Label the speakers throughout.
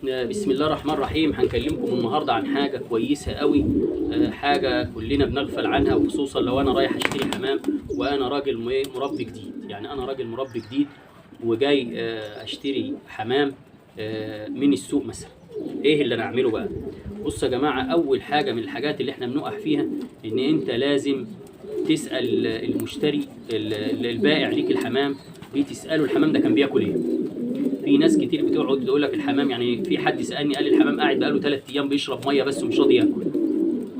Speaker 1: بسم الله الرحمن الرحيم. هنكلمكم النهارده عن حاجه كويسه قوي، حاجه كلنا بنغفل عنها، وخصوصا لو انا رايح اشتري حمام وانا راجل مربي جديد. يعني انا راجل مربي جديد وجاي اشتري حمام من السوق مثلا. ايه اللي انا اعمله بقى؟ بصوا يا جماعه، اول حاجه من الحاجات اللي احنا بنقع فيها ان انت لازم تسال المشتري البائع ليك الحمام، بتساله الحمام ده كان بياكل ايه. في ناس كتير بتقعد تقول لك الحمام، يعني في حد سالني قال لي الحمام قاعد بقاله 3 ايام بيشرب ميه بس ومش راضي ياكل،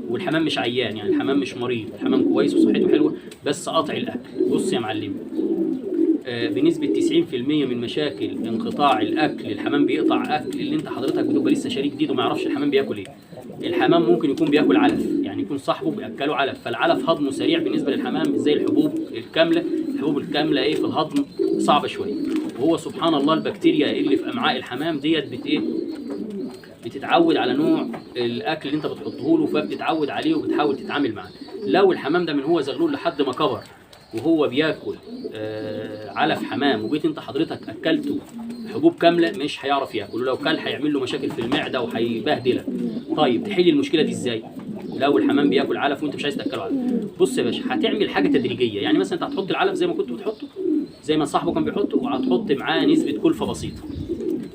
Speaker 1: والحمام مش عيان، يعني الحمام مش مريض، الحمام كويس وصحته حلوه بس قاطع الاكل. بص يا معلم، بنسبه 90% من مشاكل انقطاع الاكل، الحمام بيقطع اكل اللي انت حضرتك بتبقى لسه شاريه جديد وما يعرفش الحمام بياكل ايه. الحمام ممكن يكون بياكل علف، يعني يكون صاحبه بياكله علف، فالعلف هضمه سريع بالنسبه للحمام، مش زي الحبوب الكامله. الحبوب الكامله ايه في الهضم صعبه شويه، وهو سبحان الله البكتيريا اللي في امعاء الحمام ديت بتتعود على نوع الاكل اللي انت بتحطه له، فبتتعود عليه وبتحاول تتعامل معاه. لو الحمام ده من هو زغلول لحد ما كبر وهو بياكل علف حمام، وجيت انت حضرتك اكلته حبوب كامله، مش هيعرف ياكل، ولو كل هيعمل له مشاكل في المعده وهيبهدلك. طيب تحل المشكله دي ازاي؟ لو الحمام بياكل علف وانت مش عايز تاكله علف، بص يا باشا، هتعمل حاجه تدريجيه. يعني مثلا انت هتحط العلف زي ما كنت بتحطه، زي ما صاحبه كان بيحطه، وهتحط معاه نسبه كلفه بسيطه،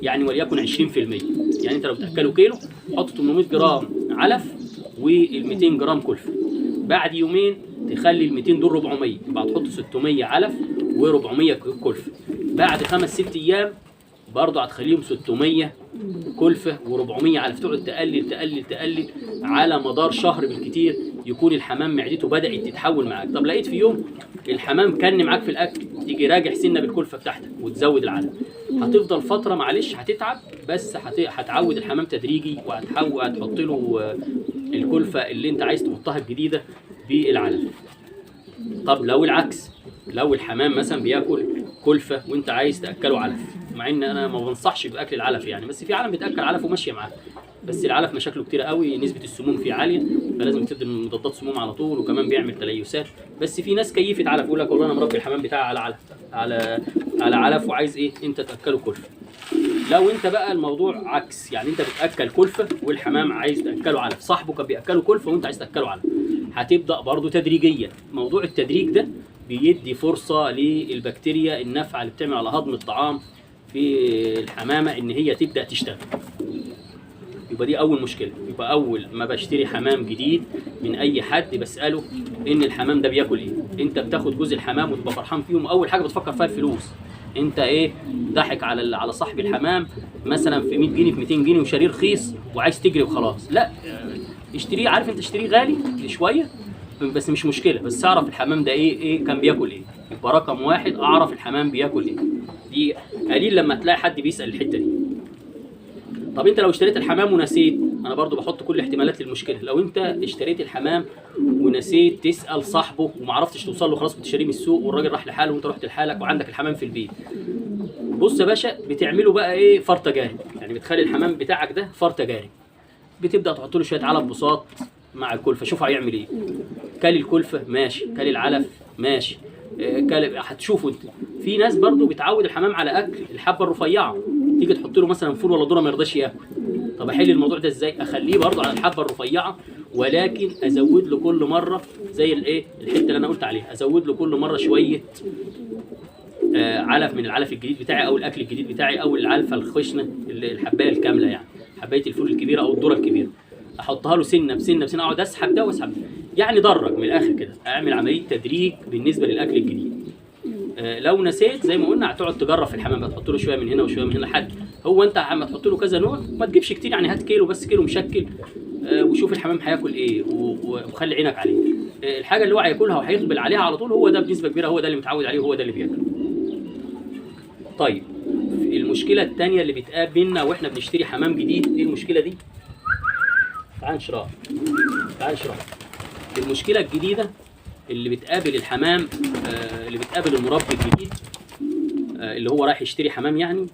Speaker 1: يعني وليكن 20%. يعني انت لو بتاكله كيلو، حط 800 جرام علف وال 200 جرام كلفه. بعد يومين تخلي ال 200 دول 400، يبقى هتحط 600 علف و400 كلفه. بعد 5-6 ايام برضه هتخليهم 600 كلفه و400 علف. تقعد تقلل تقلل تقلل على مدار شهر بالكتير، يكون الحمام معدته بدات تتحول معاك. طب لقيت في يوم الحمام كن معاك في الاكل، تيجي راجع سنه بالكلفه بتاعتك وتزود العلف. هتفضل فتره، معلش هتتعب، بس هتعود الحمام تدريجي، هتحط له الكلفه اللي انت عايز تحطها الجديده بالعلف. طب لو العكس، لو الحمام مثلا بياكل كلفه وانت عايز تاكله علف، مع ان انا ما بنصحش باكل العلف يعني، بس في عالم بتاكل علف وماشيه معاه، بس العلف مشاكله كتير قوي، نسبه السموم فيه عاليه، فلازم تدي مضادات سموم على طول، وكمان بيعمل تليسات. بس في ناس كيفت علف، يقول لك والله انا مربي الحمام بتاعي على علف، على علف، وعايز ايه انت تاكله كلفه. لو انت بقى الموضوع عكس، يعني انت بتاكل كلفه والحمام عايز تاكله علف، صاحبه كان بياكله كلفه وانت عايز تاكله علف، هتبدا برضو تدريجيا. موضوع التدريج ده بيدي فرصه للبكتيريا النافعه اللي بتعمل على هضم الطعام في الحمامه ان هي تبدا تشتغل. يبقى دي اول مشكله. يبقى اول ما بشتري حمام جديد من اي حد بساله ان الحمام ده بياكل ايه. انت بتاخد جزء الحمام وتبقى فرحان فيهم، اول حاجه بتفكر فيها الفلوس. انت ايه ضحك على صاحب الحمام مثلا في 100 جنيه في 200 جنيه وشاريه رخيص وعايز تجري وخلاص. لا، اشتريه، عارف انت اشتريه غالي شويه بس مش مشكله، بس اعرف الحمام ده ايه كان بياكل ايه. يبقى رقم واحد اعرف الحمام بياكل ايه. دي قليل لما تلاقي حد بيسال الحته دي. طب انت لو اشتريت الحمام ونسيت، انا برضو بحط كل احتمالات للمشكله. لو انت اشتريت الحمام ونسيت تسال صاحبه وما عرفتش توصل له، خلاص كنت شاريه من السوق والراجل راح لحاله وانت رحت لحالك وعندك الحمام في البيت، بص يا باشا، بتعمله بقى ايه؟ فرطه جاري. يعني بتخلي الحمام بتاعك ده فرطه جاري، بتبدا تحط له شويه علف بساط مع الكلفه، شوف هيعمل ايه. كل الكلفه ماشي، كل العلف ماشي، هتشوفوا انت. في ناس برضو بتعود الحمام على اكل الحبه الرفيعه، تيجي تحط له مثلا فول ولا ذره ما يرضاش ياكل. طب احل الموضوع ده ازاي؟ اخليه برضو على الحبه الرفيعه، ولكن ازود له كل مره زي الايه الحته اللي انا قلت عليها، ازود له كل مره شويه علف من العلف الجديد بتاعي او الاكل الجديد بتاعي، او العلفه الخشنه الحبايه الكامله، يعني حبايه الفول الكبيره او الذره الكبيره، احطها له سنه بسنه بسنه، اقعد اسحب ده واسحب ده. يعني درج من الاخر كده، اعمل عمليه تدريج بالنسبه للاكل الجديد. لو نسيت زي ما قلنا هتقعد تجرب في الحمام، هتحط له شويه من هنا وشويه من هنا لحد هو انت عم تحط له كذا نوع، ما تجيبش كتير، يعني هات كيلو بس، كيلو مشكل، وشوف الحمام هياكل ايه وخلي عينك عليه. الحاجه اللي هو هياكلها وهيقبل عليها على طول هو ده بنسبه كبيره، هو ده اللي متعود عليه وهو ده اللي بياكله. طيب المشكله الثانيه اللي بتقابلنا واحنا بنشتري حمام جديد، ايه المشكله دي؟ تعال نشرح. المشكله الجديده اللي بتقابل الحمام، اللي بتقابل المربي الجديد اللي هو رايح يشتري حمام، يعني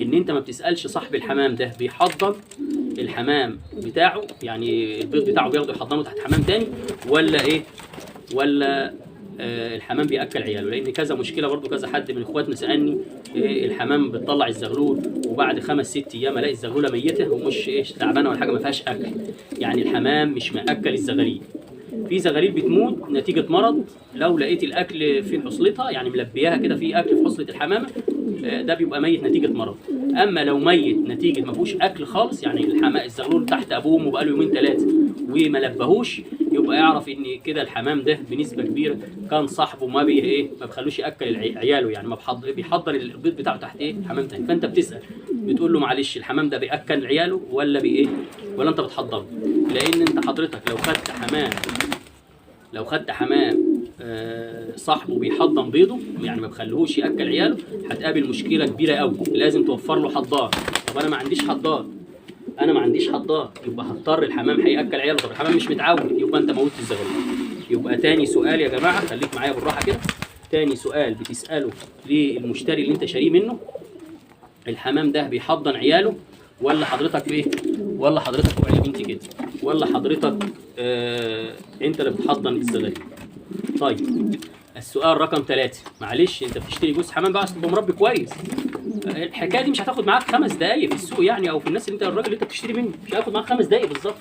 Speaker 1: ان انت ما بتسالش صاحب الحمام ده بيحضن الحمام بتاعه، يعني البيض بتاعه بياخده يحضنه تحت حمام تاني ولا ايه، ولا الحمام بياكل عياله، لان كذا مشكله برضو، كذا حد من اخواتنا سالني الحمام بتطلع الزغلول وبعد 5-6 ايام الاقي الزغلوله ميته ومش تعبانه ولا حاجه ما فيهاش اكل. يعني الحمام مش ماكل الزغاليل. في زغاليل بتموت نتيجه مرض، لو لقيت الاكل في حصلتها يعني ملبياها كده في اكل في حصله الحمامه، ده بيبقى ميت نتيجه مرض. اما لو ميت نتيجه ما فيهوش اكل خالص، يعني الزغلول تحت ابوه وبقاله يومين 3 وما لبهوش، يبقى يعرف ان كده الحمام ده بنسبه كبيره كان صاحبه ما ما بيخلوش ياكل عياله، يعني ما بيحضر البيض بتاعه تحت حمام تاني. فانت بتسال بتقول له معلش الحمام ده بياكل عياله ولا ولا انت بتحضره؟ لان انت حضرتك لو خدت حمام صاحبه بيحضن بيضه، يعني ما بخليهوش ياكل عياله، هتقابل مشكله كبيره قوي. لازم توفر له حضان. طب انا ما عنديش حضان، يبقى هضطر الحمام هياكل عياله. طب الحمام مش متعود، يبقى انت موتت الزغلول. يبقى تاني سؤال يا جماعه، خليك معايا بالراحه كده. تاني سؤال بتساله للمشتري اللي انت شاريه منه، الحمام ده بيحضن عياله ولا حضرتك ولا حضرتك يا بنتي كده، ولا حضرتك انت اللي بتحضن الزغاليل؟ طيب السؤال رقم 3، معلش انت بتشتري جوز حمام بقى عشان تبقى مربي كويس. الحكايه دي مش هتاخد معاك 5 دقايق في السوق يعني، او في الناس اللي الراجل اللي انت بتشتري منه مش هياخد معاك 5 دقايق بالظبط،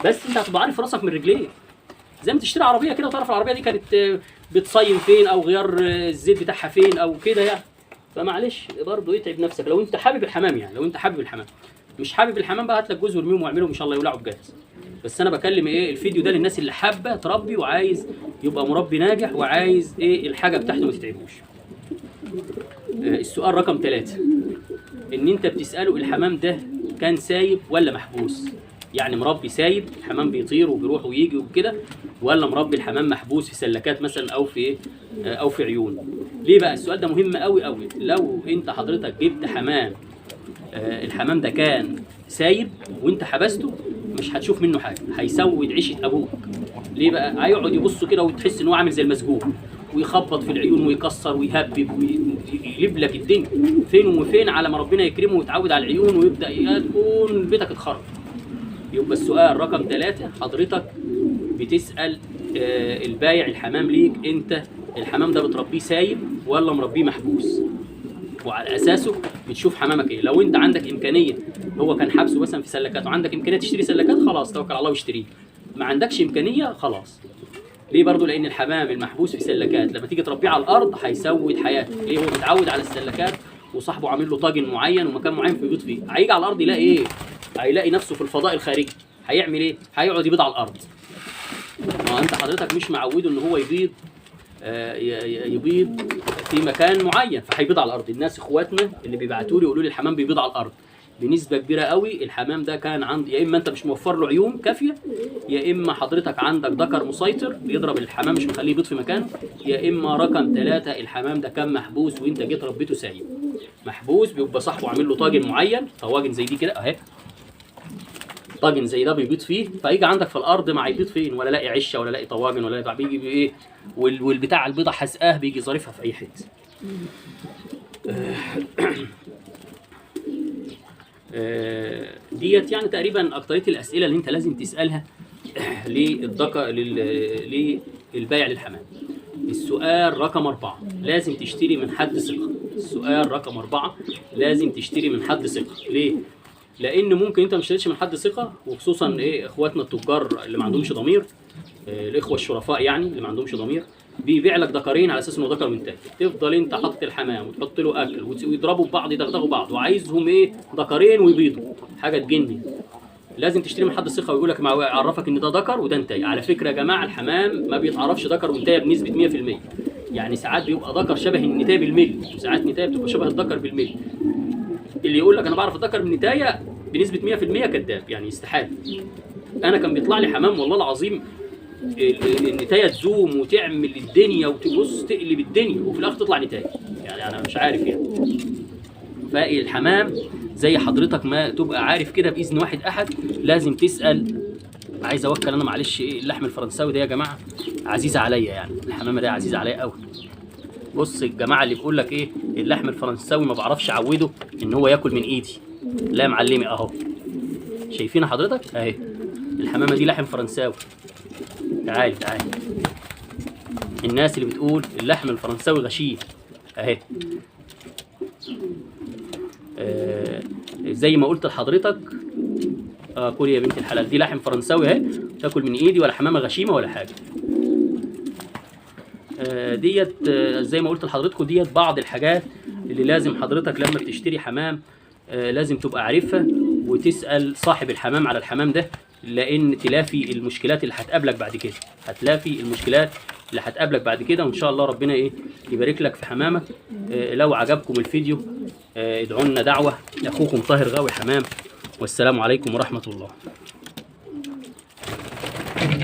Speaker 1: بس انت هتبقى عارف راسك من رجليك. زي ما تشتري عربيه كده وتعرف العربيه دي كانت بتصين فين، او غيار الزيت بتاعها فين، او كده يعني. فمعلش برضه اتعب نفسك لو انت حابب الحمام، يعني لو انت حابب الحمام. مش حابب الحمام بقى هات لك جوز وارميهم واعملهم ان شاء الله يولعوا بجاهز. بس انا بكلم الفيديو ده للناس اللي حابه تربي وعايز يبقى مربي ناجح، وعايز الحاجه بتاعته ما تتعبوش. السؤال رقم 3، ان انت بتساله الحمام ده كان سايب ولا محبوس؟ يعني مربي سايب الحمام بيطير وبيروح ويجي وكده، ولا مربي الحمام محبوس في سلكات مثلا او في عيون؟ ليه بقى السؤال ده مهم قوي قوي؟ لو انت حضرتك جبت حمام الحمام ده كان سايب وانت حبسته، مش هتشوف منه حاجه، هيسود عيشه ابوك. ليه بقى؟ هيقعد يبص كده وتحس ان هو عامل زي المسجون، ويخبط في العيون ويكسر ويهبب ويقلب لك الدنيا. فين وفين على ما ربنا يكرمه ويتعود على العيون ويبدا يكون بيتك اتخرب. يبقى السؤال رقم 3، حضرتك بتسال البايع الحمام ليك، انت الحمام ده بتربيه سايب ولا مربيه محبوس؟ وعلى اساسه بتشوف حمامك لو انت عندك امكانيه، هو كان حابسه مثلا في سلكات وعندك امكانيه تشتري سلكات، خلاص توكل على الله واشتريه. ما عندكش امكانيه، خلاص. ليه برضه؟ لان الحمام المحبوس في سلكات لما تيجي تربيه على الارض هيسود حياته. ليه؟ هو متعود على السلكات وصاحبه عامل له طاجن معين ومكان معين في يبيض فيه. هيجي على الارض يلاقي هيلاقي نفسه في الفضاء الخارجي. هيعمل هيقعد يبيض على الارض. انت حضرتك مش معوده ان هو يبيض في مكان معين، فهيبيض على الارض. الناس اخواتنا اللي بيبعتوا لي يقولوا لي الحمام بيبيض على الارض، بنسبه كبيره قوي الحمام ده كان عند يا اما انت مش موفر له عيون كافيه، يا اما حضرتك عندك ذكر مسيطر بيضرب الحمام مش مخليه يبيض في مكانه، يا اما رقم 3 الحمام ده كان محبوس وانت جيت ربيته سايب. محبوس بيبقى صاحبه عامل له طاجن معين، طواجن زي دي كده اهي، طاجن زي ده بيبيض فيه، فيجي عندك في الارض ما هيبيض فين؟ ولا لاقي عشه ولا لاقي طواجن ولا لاقي، بيجي والبتاع البيضه حسقاه بيجي ظارفها في اي حته. ديت يعني تقريبا اكتريه الاسئله اللي انت لازم تسالها للبائع للحمام. السؤال رقم 4، لازم تشتري من حد ثقه. السؤال رقم 4، لازم تشتري من حد ثقه. ليه؟ لان ممكن انت ما تشتريش من حد ثقه، وخصوصا اخواتنا التجار اللي ما عندهمش ضمير، الاخوه الشرفاء يعني اللي ما عندهمش ضمير، بيبيع لك ذكرين على اساس انه ذكر وانتاج. تفضل انت حاطط الحمام وتحط له اكل ويضربوا ببعض يدغدغوا بعض، وعايزهم ذكرين ويبيضوا، حاجه تجنن. لازم تشتري من حد ثقه ويقول لك يعرفك ان ده ذكر وده انتاج. على فكره يا جماعه الحمام ما بيتعرفش ذكر وانتاج بنسبه 100%، يعني ساعات بيبقى ذكر شبه النتايه بالملي، وساعات نتايه بتبقى شبه الذكر بالملي. اللي يقول لك انا بعرف الذكر من النتايه بنسبه 100% كذاب، يعني استحاله. انا كان بيطلع لي حمام والله العظيم النتايه تزوم وتعمل الدنيا وتبص تقلب الدنيا، وفي الاخر تطلع نتايه، يعني انا مش عارف يعني. فالحمام زي حضرتك ما تبقى عارف كده باذن واحد احد، لازم تسال. عايز اوكل انا معلش اللحم الفرنساوي ده يا جماعه عزيزه عليا، يعني الحمامه ده عزيزه عليا قوي. بص الجماعه اللي بيقول لك اللحم الفرنساوي ما بعرفش اعوده ان هو ياكل من ايدي، لا يا معلمي اهو، شايفين حضرتك اهي الحمامه دي لحم فرنساوي. تعالي الناس اللي بتقول اللحم الفرنساوي غشيم اهي، زي ما قلت لحضرتك، كل يا بنت الحلال، دي لحم فرنساوي اهي، تاكل من ايدي ولا حمامه غشيمه ولا حاجه. ديت زي ما قلت لحضراتكم، ديت بعض الحاجات اللي لازم حضرتك لما بتشتري حمام لازم تبقى عارفها، وتسأل صاحب الحمام على الحمام ده، لان تلافي المشكلات اللي هتقابلك بعد كده، هتلافي المشكلات اللي هتقابلك بعد كده، وان شاء الله ربنا يبارك لك في حمامك. لو عجبكم الفيديو ادعوا لنا دعوه، اخوكم طاهر غاوي حمام، والسلام عليكم ورحمه الله.